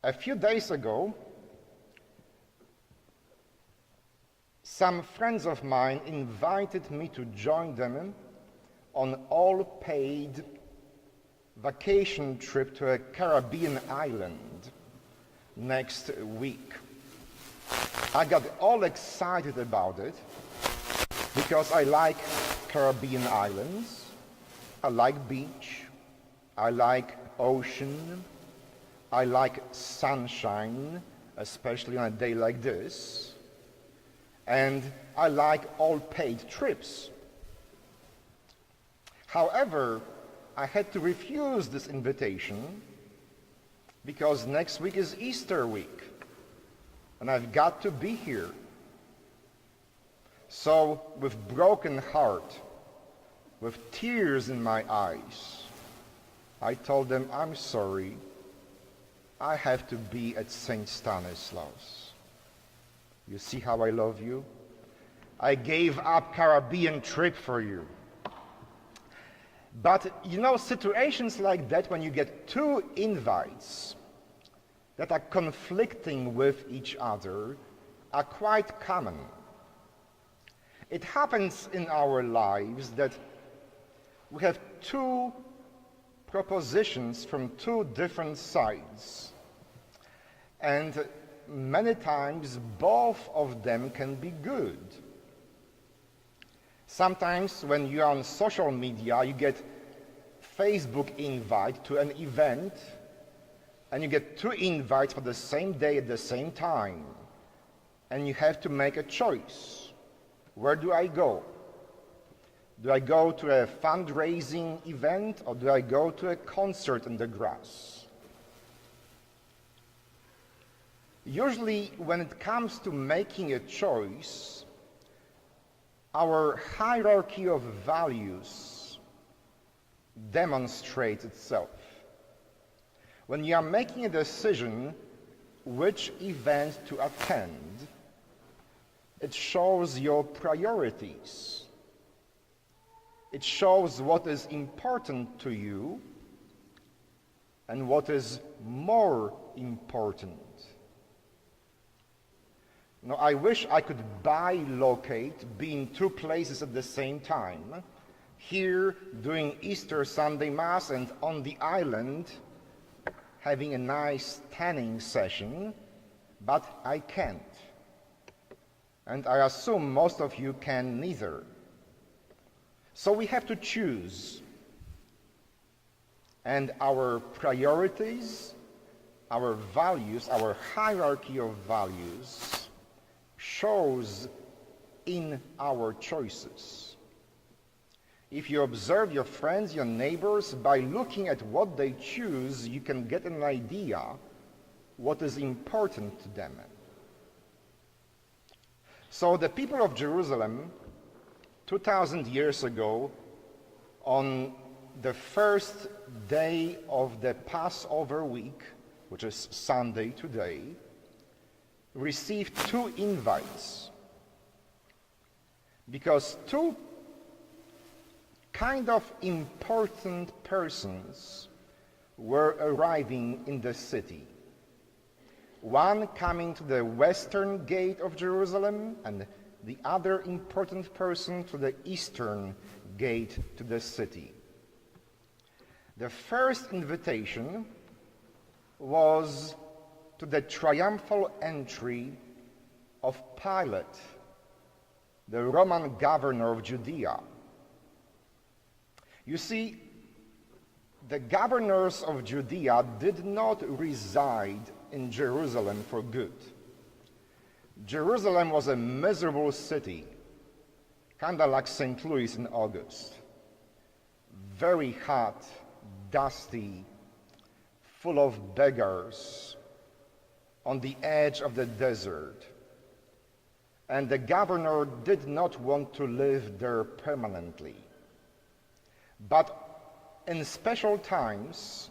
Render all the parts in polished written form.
A few days ago, some friends of mine invited me to join them on an all-paid vacation trip to a Caribbean island next week. I got all excited about it because I like Caribbean islands, I like beach, I like ocean, I like sunshine, especially on a day like this, and I like all-paid trips. However, I had to refuse this invitation because next week is Easter week, and I've got to be here. So, with broken heart, with tears in my eyes, I told them, I'm sorry, I have to be at St. Stanislaus. You see how I love you? I gave up Caribbean trip for you. But you know, situations like that, when you get two invites that are conflicting with each other, are quite common. It happens in our lives that we have two propositions from two different sides, and many times both of them can be good. Sometimes when you are on social media, you get Facebook invite to an event, and you get two invites for the same day at the same time, and you have to make a choice. Where do I go? Do I go to a fundraising event, or do I go to a concert in the grass? Usually, when it comes to making a choice, our hierarchy of values demonstrates itself. When you are making a decision which event to attend, it shows your priorities. It shows what is important to you and what is more important. Now, I wish I could bilocate, be in two places at the same time, here doing Easter Sunday Mass and on the island having a nice tanning session, but I can't. And I assume most of you can neither. So we have to choose. And our priorities, our values, our hierarchy of values shows in our choices. If you observe your friends, your neighbors, by looking at what they choose, you can get an idea what is important to them. So the people of Jerusalem, 2,000 years ago, on the first day of the Passover week, which is Sunday today, received two invites because two kind of important persons were arriving in the city. One coming to the western gate of Jerusalem, and the other important person to the eastern gate to the city. The first invitation was to the triumphal entry of Pilate, the Roman governor of Judea. You see, the governors of Judea did not reside in Jerusalem for good. Jerusalem was a miserable city, kind of like St. Louis in August. Very hot, dusty, full of beggars, on the edge of the desert. And the governor did not want to live there permanently. But in special times,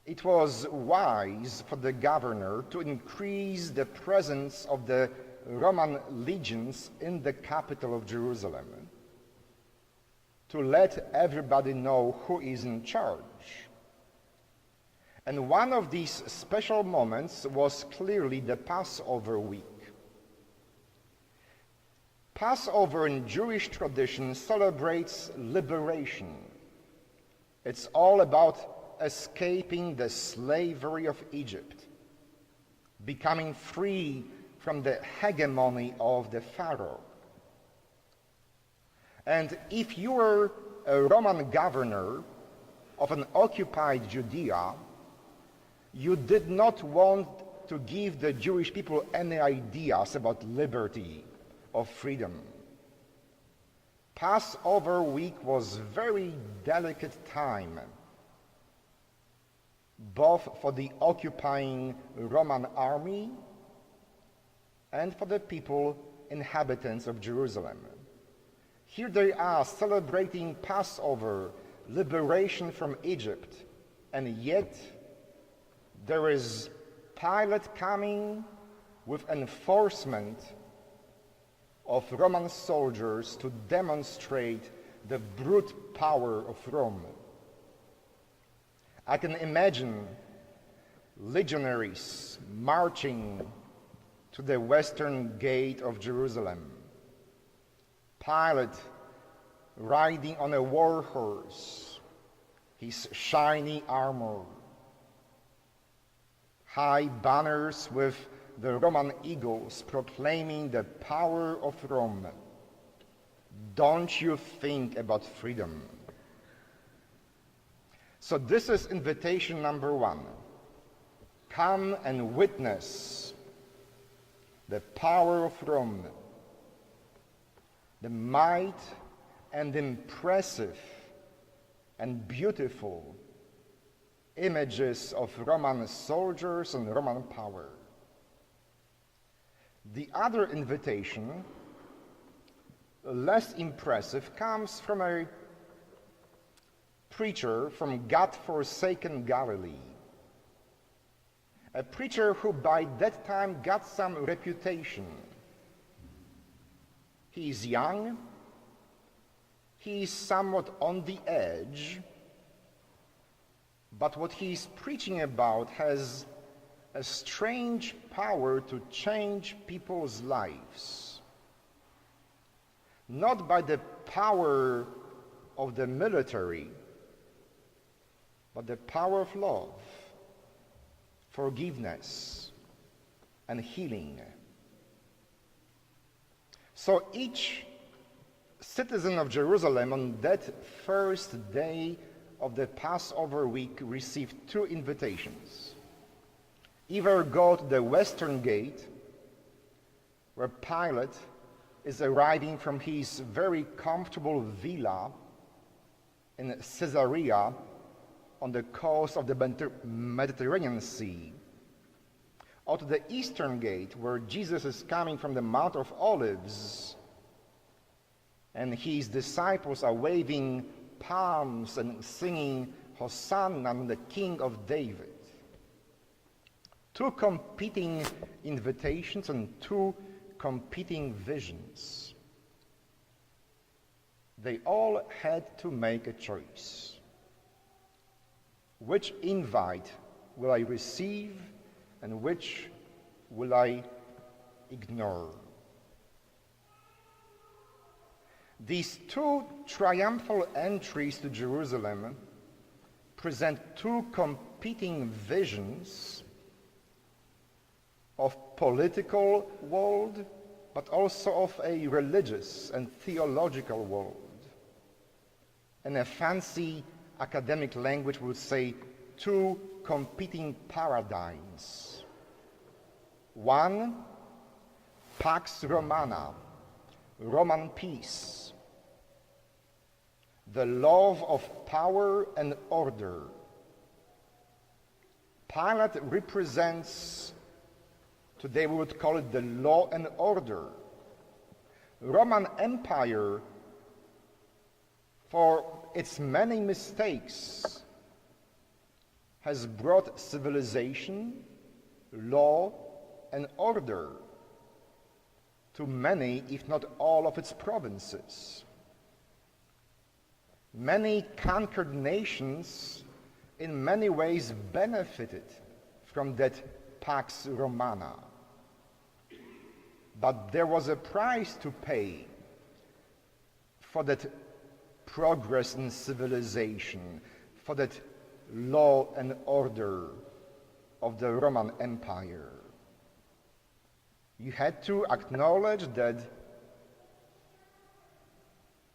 it was wise for the governor to increase the presence of the Roman legions in the capital of Jerusalem, to let everybody know who is in charge. And one of these special moments was clearly the Passover week. Passover in Jewish tradition celebrates liberation. It's all about escaping the slavery of Egypt, becoming free from the hegemony of the Pharaoh. And if you were a Roman governor of an occupied Judea, you did not want to give the Jewish people any ideas about liberty or freedom. Passover week was a very delicate time, both for the occupying Roman army and for the people, inhabitants of Jerusalem. Here they are celebrating Passover, liberation from Egypt, and yet there is Pilate coming with enforcement of Roman soldiers to demonstrate the brute power of Rome. I can imagine legionaries marching to the western gate of Jerusalem. Pilate riding on a war horse, his shiny armor, high banners with the Roman eagles proclaiming the power of Rome. Don't you think about freedom? So this is invitation number one. Come and witness the power of Rome, the might and impressive and beautiful images of Roman soldiers and Roman power. The other invitation, less impressive, comes from a preacher from God-forsaken Galilee. A preacher who by that time got some reputation. He is young, he is somewhat on the edge, but what he is preaching about has a strange power to change people's lives. Not by the power of the military, but the power of love, forgiveness, and healing. So each citizen of Jerusalem on that first day of the Passover week received two invitations. Either go to the western gate, where Pilate is arriving from his very comfortable villa in Caesarea on the coast of the Mediterranean Sea, or to the eastern gate, where Jesus is coming from the Mount of Olives, and his disciples are waving palms and singing Hosanna, the King of David. Two competing invitations and two competing visions. They all had to make a choice. Which invite will I receive and which will I ignore? These two triumphal entries to Jerusalem present two competing visions of political world, but also of a religious and theological world. In a fancy academic language, we would say two competing paradigms. One, Pax Romana, Roman peace, the love of power and order. Pilate represents, today we would call it the law and order. Roman Empire, for its many mistakes, has brought civilization, law, and order to many, if not all, of its provinces. Many conquered nations in many ways benefited from that Pax Romana. But there was a price to pay for that progress in civilization, for that law and order of the Roman Empire. You had to acknowledge that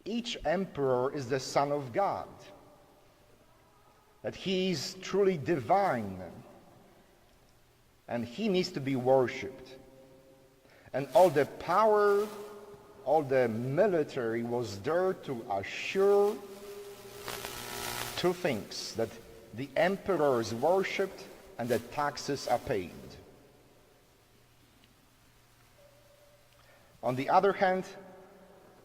each emperor is the Son of God, that he is truly divine, and he needs to be worshipped. And all the power, all the military was there to assure two things: that the emperor is worshipped and that taxes are paid. On the other hand,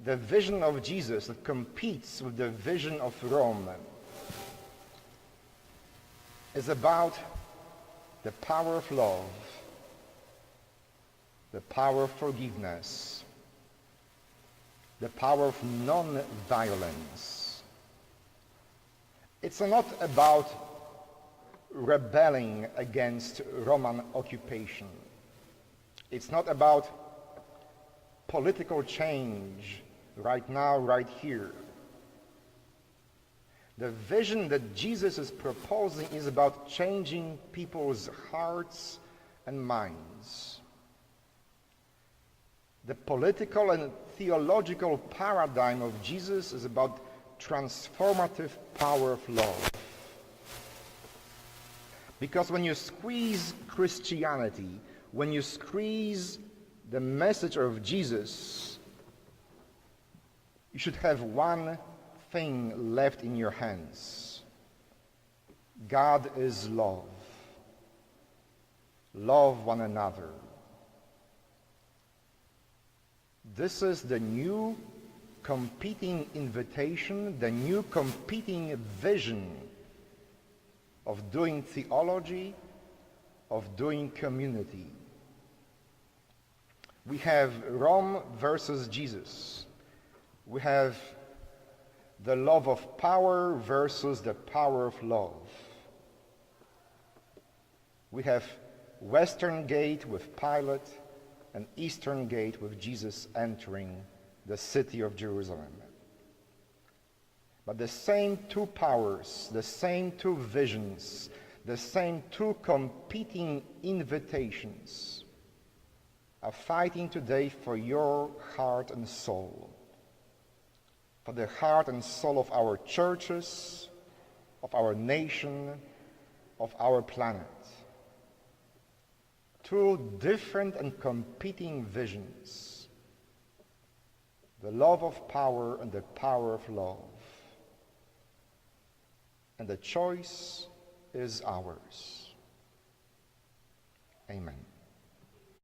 the vision of Jesus that competes with the vision of Rome is about the power of love, the power of forgiveness, the power of non-violence. It's not about rebelling against Roman occupation. It's not about political change right now, right here. The vision that Jesus is proposing is about changing people's hearts and minds. The political and theological paradigm of Jesus is about transformative power of love. Because when you squeeze Christianity, when you squeeze the message of Jesus, you should have one thing left in your hands. God is love. Love one another. This is the new competing invitation, the new competing vision of doing theology, of doing community. We have Rome versus Jesus. We have the love of power versus the power of love. We have Western Gate with Pilate and Eastern Gate with Jesus entering the city of Jerusalem. But the same two powers, the same two visions, the same two competing invitations are fighting today for your heart and soul, for the heart and soul of our churches, of our nation, of our planet. Two different and competing visions: the love of power and the power of love. And the choice is ours. Amen.